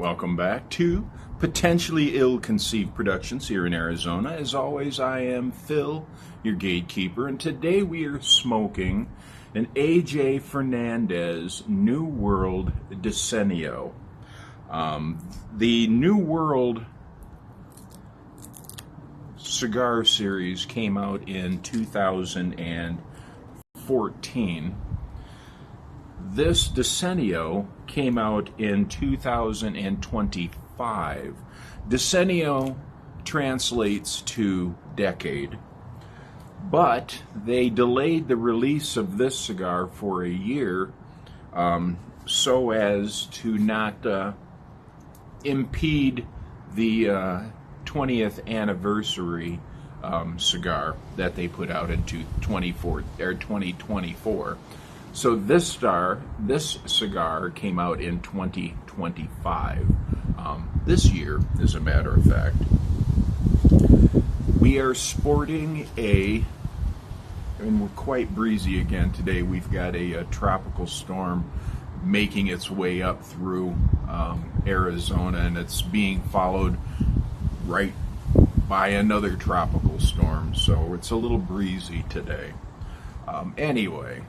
Welcome back to Potentially Ill-Conceived Productions here in Arizona. As always, I am Phil, your gatekeeper, and today we are smoking an A.J. Fernandez New World Decenio. The New World cigar series came out in 2014. This Decenio came out in 2025. Decenio translates to decade, but they delayed the release of this cigar for a year so as to not impede the 20th anniversary cigar that they put out in 2024. So this cigar came out in 2025. This year, as a matter of fact. We are sporting and we're quite breezy again today. We've got a tropical storm making its way up through Arizona, and it's being followed right by another tropical storm. So it's a little breezy today. Anyway.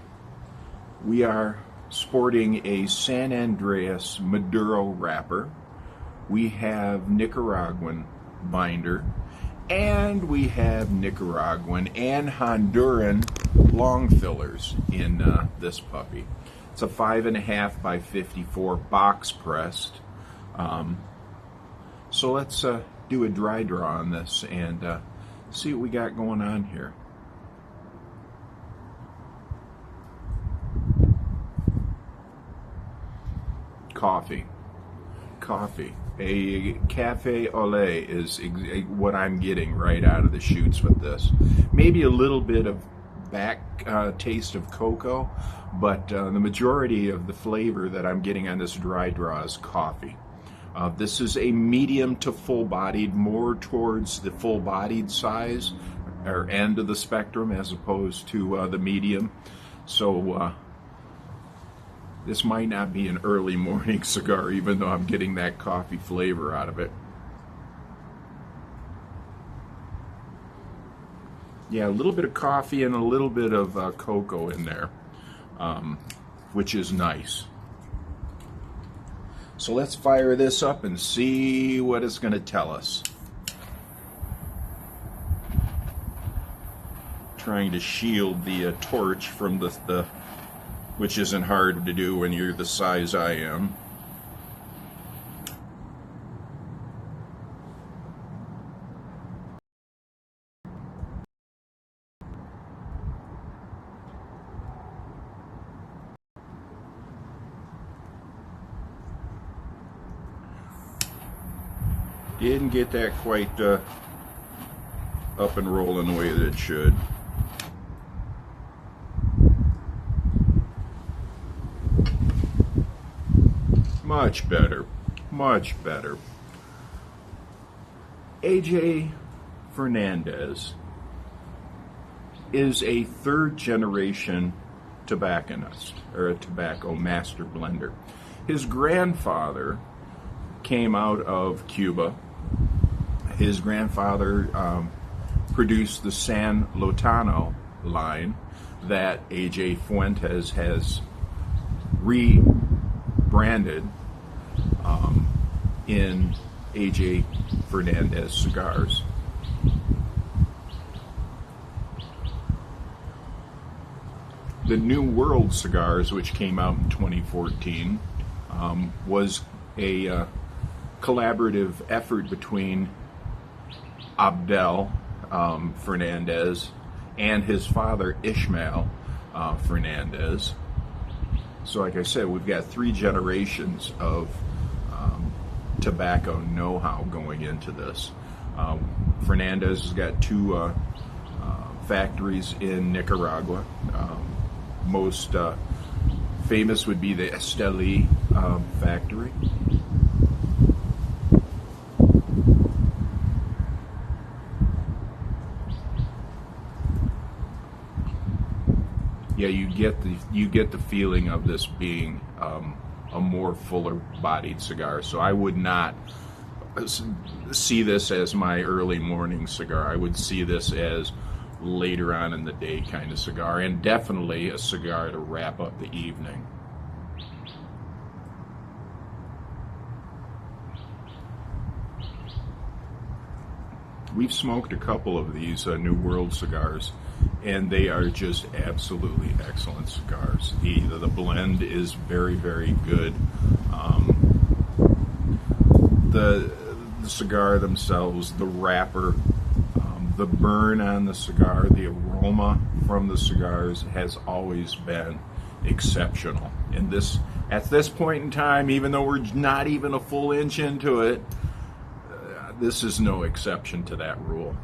We are sporting a San Andreas Maduro wrapper. We have Nicaraguan binder, and we have Nicaraguan and Honduran long fillers in this puppy. It's a 5.5 by 54 box pressed. So let's do a dry draw on this and see what we got going on here. Coffee. A cafe au lait is what I'm getting right out of the chutes with this. Maybe a little bit of back taste of cocoa, but the majority of the flavor that I'm getting on this dry draw is coffee. This is a medium to full-bodied, more towards the full-bodied size or end of the spectrum as opposed to the medium. So this might not be an early morning cigar, even though I'm getting that coffee flavor out of it. Yeah, a little bit of coffee and a little bit of cocoa in there, which is nice. So let's fire this up and see what it's going to tell us. Trying to shield the torch from the which isn't hard to do when you're the size I am. Didn't get that quite up and rolling the way that it should. Much better. A.J. Fernandez is a third-generation tobacconist, or a tobacco master blender. His grandfather came out of Cuba. His grandfather produced the San Lotano line that A.J. Fuentes has rebranded in A.J. Fernandez cigars. The New World cigars, which came out in 2014, was a collaborative effort between Abdel Fernandez and his father Ishmael Fernandez. So like I said, we've got 3 generations of tobacco know-how going into this. Fernandez has got 2 factories in Nicaragua. Most famous would be the Esteli factory. Yeah, you get the feeling of this being a more fuller bodied cigar. So I would not see this as my early morning cigar. I would see this as later on in the day kind of cigar, and definitely a cigar to wrap up the evening. We've smoked a couple of these New World cigars, and they are just absolutely excellent cigars. The blend is very, very good. The cigar themselves, the wrapper, the burn on the cigar, the aroma from the cigars has always been exceptional. And at this point in time, even though we're not even a full inch into it, this is no exception to that rule.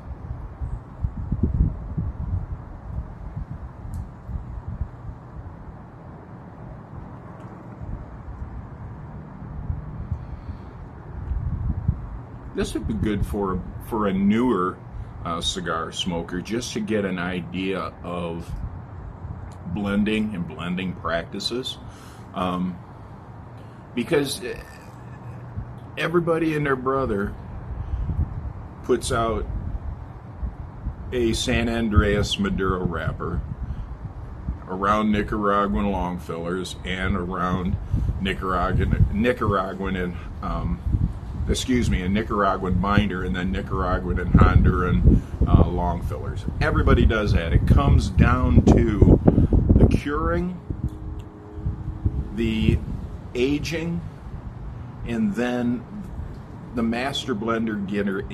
This would be good for a newer cigar smoker, just to get an idea of blending and blending practices, because everybody and their brother puts out a San Andreas Maduro wrapper around Nicaraguan long fillers and around a Nicaraguan binder, and then Nicaraguan and Honduran long fillers. Everybody does that. It comes down to the curing, the aging, and then the master blender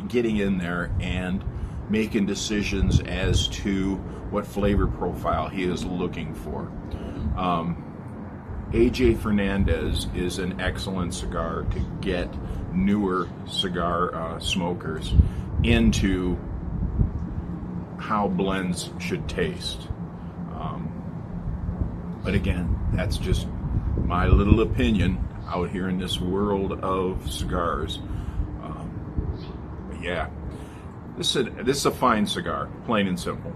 getting in there and making decisions as to what flavor profile he is looking for. AJ Fernandez is an excellent cigar to get newer cigar smokers into how blends should taste. But again, that's just my little opinion out here in this world of cigars. But yeah, this is a fine cigar, plain and simple.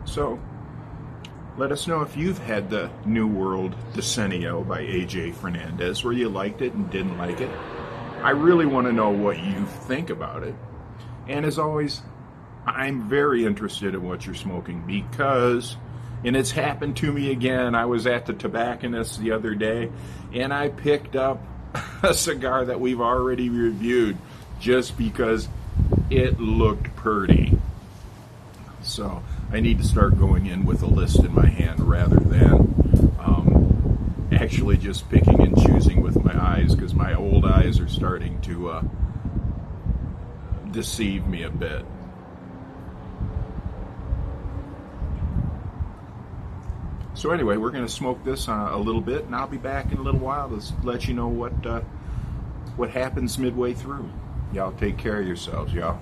So, let us know if you've had the New World Decenio by AJ Fernandez, where you liked it and didn't like it. I really want to know what you think about it. And as always, I'm very interested in what you're smoking, because, and it's happened to me again, I was at the tobacconist the other day, and I picked up a cigar that we've already reviewed just because it looked pretty. So I need to start going in with a list in my hand rather than actually just picking and choosing with my eyes, because my old eyes are starting to deceive me a bit. So anyway, we're going to smoke this a little bit, and I'll be back in a little while to let you know what happens midway through. Y'all take care of yourselves, y'all.